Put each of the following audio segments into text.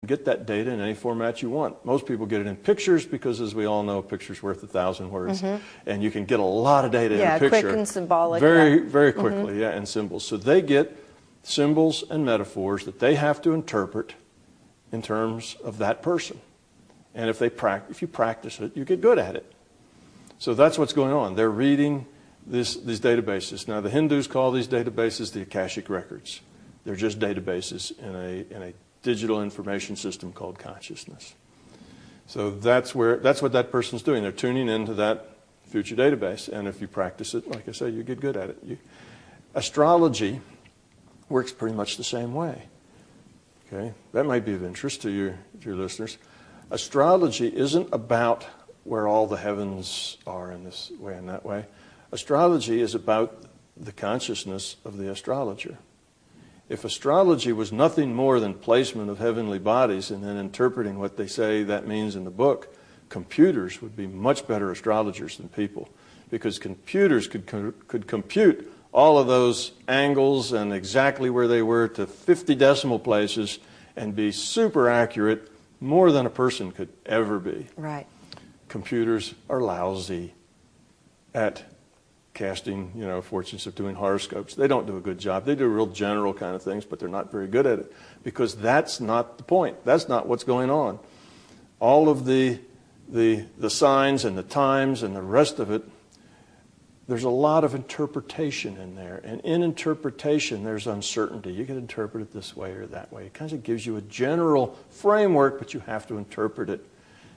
get that data in any format you want. Most people get it in pictures because, as we all know, a picture's worth 1,000 words. And you can get a lot of data in a picture. Quick and symbolic. Very quickly, and symbols. So they get symbols and metaphors that they have to interpret in terms of that person. And if you practice it, you get good at it. So that's what's going on. They're reading these databases. Now, the Hindus call these databases the Akashic records. They're just databases in a digital information system called consciousness. So that's what that person's doing. They're tuning into that future database. And if you practice it, like I say, you get good at it. Astrology works pretty much the same way. Okay? That might be of interest to your listeners. Astrology isn't about where all the heavens are in this way and that way. Astrology is about the consciousness of the astrologer. If astrology was nothing more than placement of heavenly bodies and then interpreting what they say that means in the book, computers would be much better astrologers than people, because computers could compute all of those angles and exactly where they were to 50 decimal places and be super accurate, more than a person could ever be. Right. Computers are lousy at casting, fortunes, of doing horoscopes. They don't do a good job. They do real general kind of things, but they're not very good at it, because that's not the point. That's not what's going on. All of the signs and the times and the rest of it, there's a lot of interpretation in there. And in interpretation, there's uncertainty. You can interpret it this way or that way. It kind of gives you a general framework, but you have to interpret it.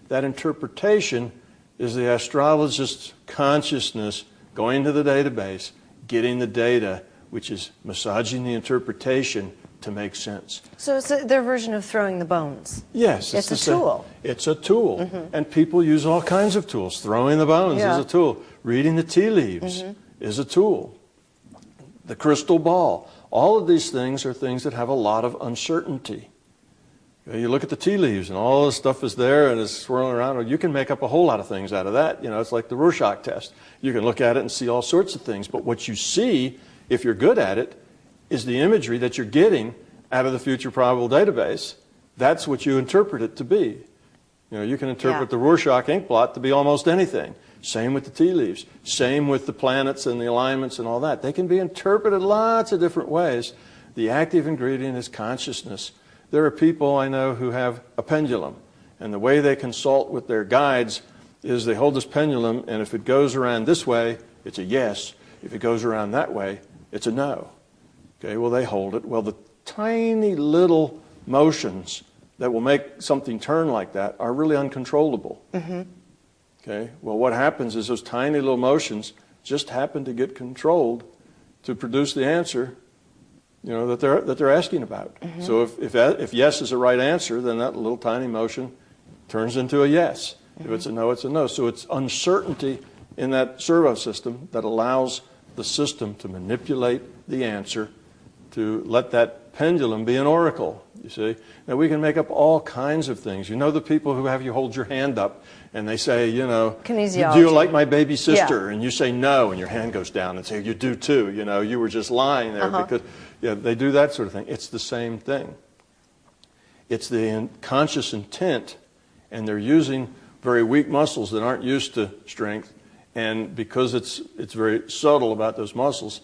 That interpretation is the astrologist's consciousness going to the database, getting the data, which is massaging the interpretation to make sense. So it's their version of throwing the bones. Yes. It's a tool. It's a tool. And people use all kinds of tools. Throwing the bones is a tool. Reading the tea leaves is a tool. The crystal ball. All of these things are things that have a lot of uncertainty. You look at the tea leaves and all this stuff is there and is swirling around. You can make up a whole lot of things out of that. It's like the Rorschach test. You can look at it and see all sorts of things. But what you see, if you're good at it, is the imagery that you're getting out of the future probable database. That's what you interpret it to be. You can interpret the Rorschach ink blot to be almost anything. Same with the tea leaves. Same with the planets and the alignments and all that. They can be interpreted lots of different ways. The active ingredient is consciousness. There are people I know who have a pendulum, and the way they consult with their guides is they hold this pendulum, and if it goes around this way, it's a yes. If it goes around that way, it's a no. Okay, well, they hold it. Well, the tiny little motions that will make something turn like that are really uncontrollable. Okay, well, what happens is those tiny little motions just happen to get controlled to produce the answer that they're asking about. So if yes is the right answer, then that little tiny motion turns into a yes. If it's a no, it's a no. So it's uncertainty in that servo system that allows the system to manipulate the answer, to let that pendulum be an oracle, you see. Now, we can make up all kinds of things. The people who have you hold your hand up and they say, kinesiology. Do you like my baby sister? And you say no, and your hand goes down and say, you do too. You were just lying there because... they do that sort of thing. It's the same thing. It's the conscious intent, and they're using very weak muscles that aren't used to strength, and because it's very subtle about those muscles,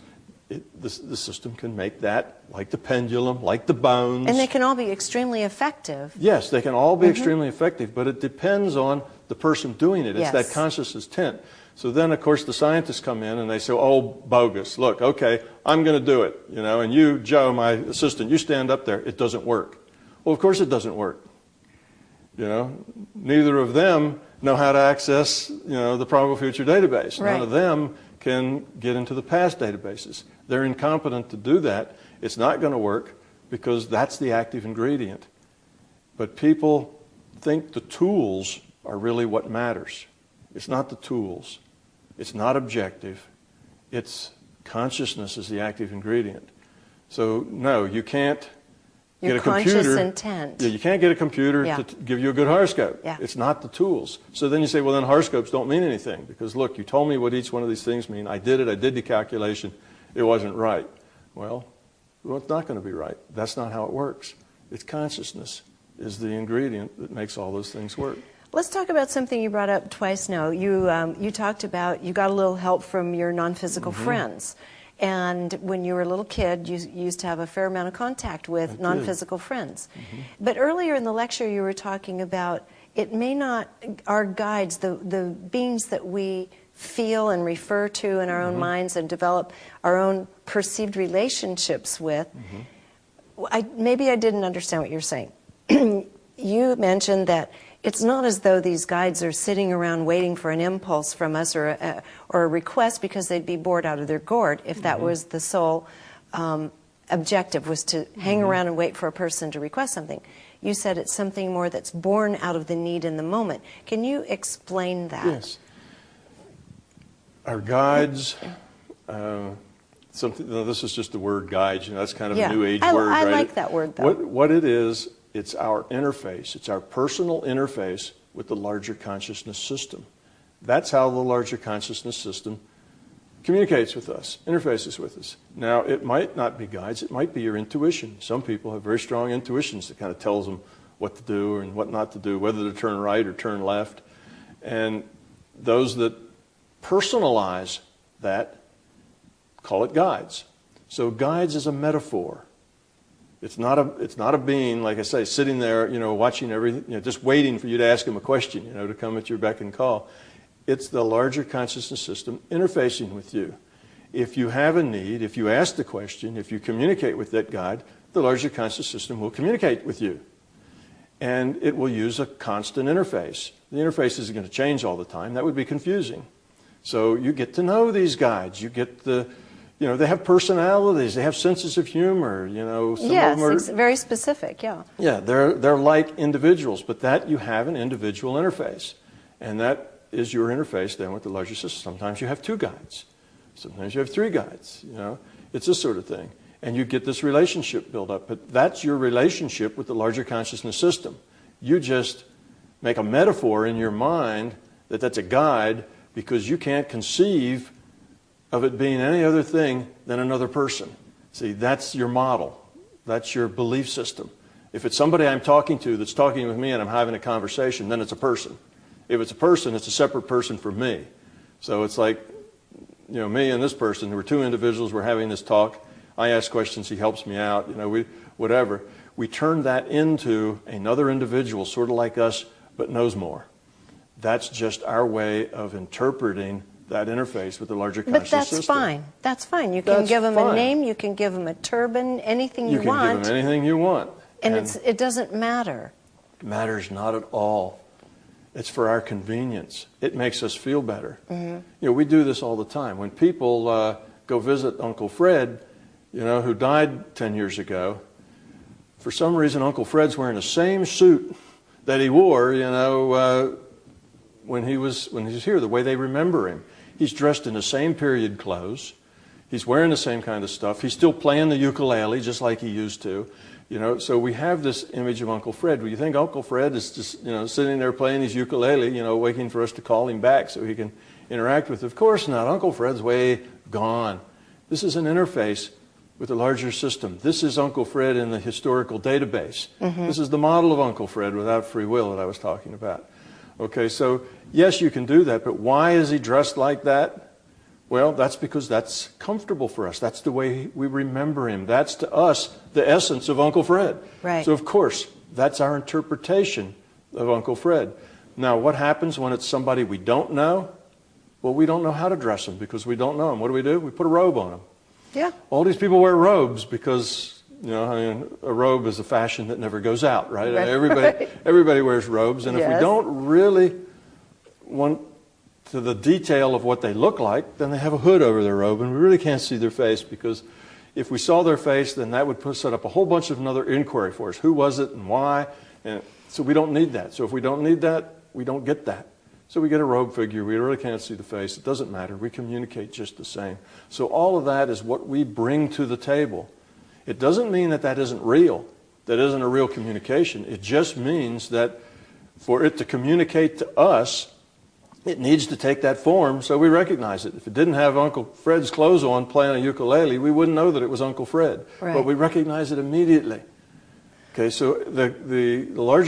the system can make that, like the pendulum, like the bones. And they can all be extremely effective. Yes, they can all be extremely effective, but it depends on the person doing it. It's that conscious intent. So then, of course, the scientists come in and they say, oh, bogus. Look, okay, I'm going to do it. And you, Joe, my assistant, you stand up there. It doesn't work. Well, of course it doesn't work. Neither of them know how to access, the probable future database. Right. None of them can get into the past databases. They're incompetent to do that. It's not going to work because that's the active ingredient. But people think the tools are really what matters. It's not the tools. It's not objective. It's consciousness is the active ingredient. So, no, you can't get a computer. Your conscious intent. Yeah, you can't get a computer to give you a good horoscope. Yeah. It's not the tools. So then you say, well, then horoscopes don't mean anything because, look, you told me what each one of these things mean. I did it. I did the calculation. It wasn't right. Well, it's not going to be right. That's not how it works. It's consciousness. is the ingredient that makes all those things work. Let's talk about something you brought up twice now. You talked about you got a little help from your non-physical friends. And when you were a little kid, you used to have a fair amount of contact with non-physical friends. But earlier in the lecture, you were talking about it may not, our guides, the beings that we feel and refer to in our own minds and develop our own perceived relationships with, maybe I didn't understand what you're saying. You mentioned that it's not as though these guides are sitting around waiting for an impulse from us or a request because they'd be bored out of their gourd if that was the sole objective, was to hang around and wait for a person to request something. You said it's something more that's born out of the need in the moment. Can you explain that? Yes. Our guides, this is just the word guides, that's kind of a new age word, right? I like that word, though. What it is, it's our interface. It's our personal interface with the larger consciousness system. That's how the larger consciousness system communicates with us, interfaces with us. Now, it might not be guides. It might be your intuition. Some people have very strong intuitions that kind of tells them what to do and what not to do, whether to turn right or turn left. And those that personalize that call it guides. So guides is a metaphor. It's not a being, like I say, sitting there, watching everything, just waiting for you to ask him a question, to come at your beck and call. It's the larger consciousness system interfacing with you. If you have a need, if you ask the question, if you communicate with that guide, the larger conscious system will communicate with you. And it will use a constant interface. The interface isn't going to change all the time. That would be confusing. So you get to know these guides. You get they have personalities. They have senses of humor. Some of them are very specific. Yeah. Yeah, they're like individuals, but that you have an individual interface, and that is your interface then with the larger system. Sometimes you have 2 guides. Sometimes you have 3 guides. It's this sort of thing, and you get this relationship built up. But that's your relationship with the larger consciousness system. You just make a metaphor in your mind that that's a guide because you can't conceive of it being any other thing than another person. See, that's your model. That's your belief system. If it's somebody I'm talking to that's talking with me and I'm having a conversation, then it's a person. If it's a person, it's a separate person from me. So it's like, me and this person, there were 2 individuals, we're having this talk. I ask questions, he helps me out, whatever. We turn that into another individual, sort of like us, but knows more. That's just our way of interpreting that interface with the larger conscious system. But that's fine. That's fine. You can give them a name, you can give them a turban, anything you want. You can give them anything you want. And it doesn't matter. It matters not at all. It's for our convenience. It makes us feel better. We do this all the time. When people go visit Uncle Fred, who died 10 years ago, for some reason Uncle Fred's wearing the same suit that he wore, when he was here, the way they remember him. He's dressed in the same period clothes. He's wearing the same kind of stuff. He's still playing the ukulele just like he used to. So we have this image of Uncle Fred. Do you think Uncle Fred is just, sitting there playing his ukulele, waiting for us to call him back so he can interact with us? Of course not. Uncle Fred's way gone. This is an interface with the larger system. This is Uncle Fred in the historical database. This is the model of Uncle Fred without free will that I was talking about. Okay, so yes, you can do that, but why is he dressed like that? Well, that's because that's comfortable for us. That's the way we remember him. That's, to us, the essence of Uncle Fred. Right. So, of course, that's our interpretation of Uncle Fred. Now, what happens when it's somebody we don't know? Well, we don't know how to dress them because we don't know them. What do? We put a robe on them. Yeah. All these people wear robes because, a robe is a fashion that never goes out, right? Everybody wears robes, and if we don't really want to the detail of what they look like, then they have a hood over their robe, and we really can't see their face, because if we saw their face, then that would set up a whole bunch of another inquiry for us. Who was it and why? And so we don't need that. So if we don't need that, we don't get that. So we get a robe figure. We really can't see the face. It doesn't matter. We communicate just the same. So all of that is what we bring to the table. It doesn't mean that that isn't real. That isn't a real communication. It just means that for it to communicate to us, it needs to take that form so we recognize it. If it didn't have Uncle Fred's clothes on playing a ukulele, we wouldn't know that it was Uncle Fred. Right. But we recognize it immediately. Okay, so the larger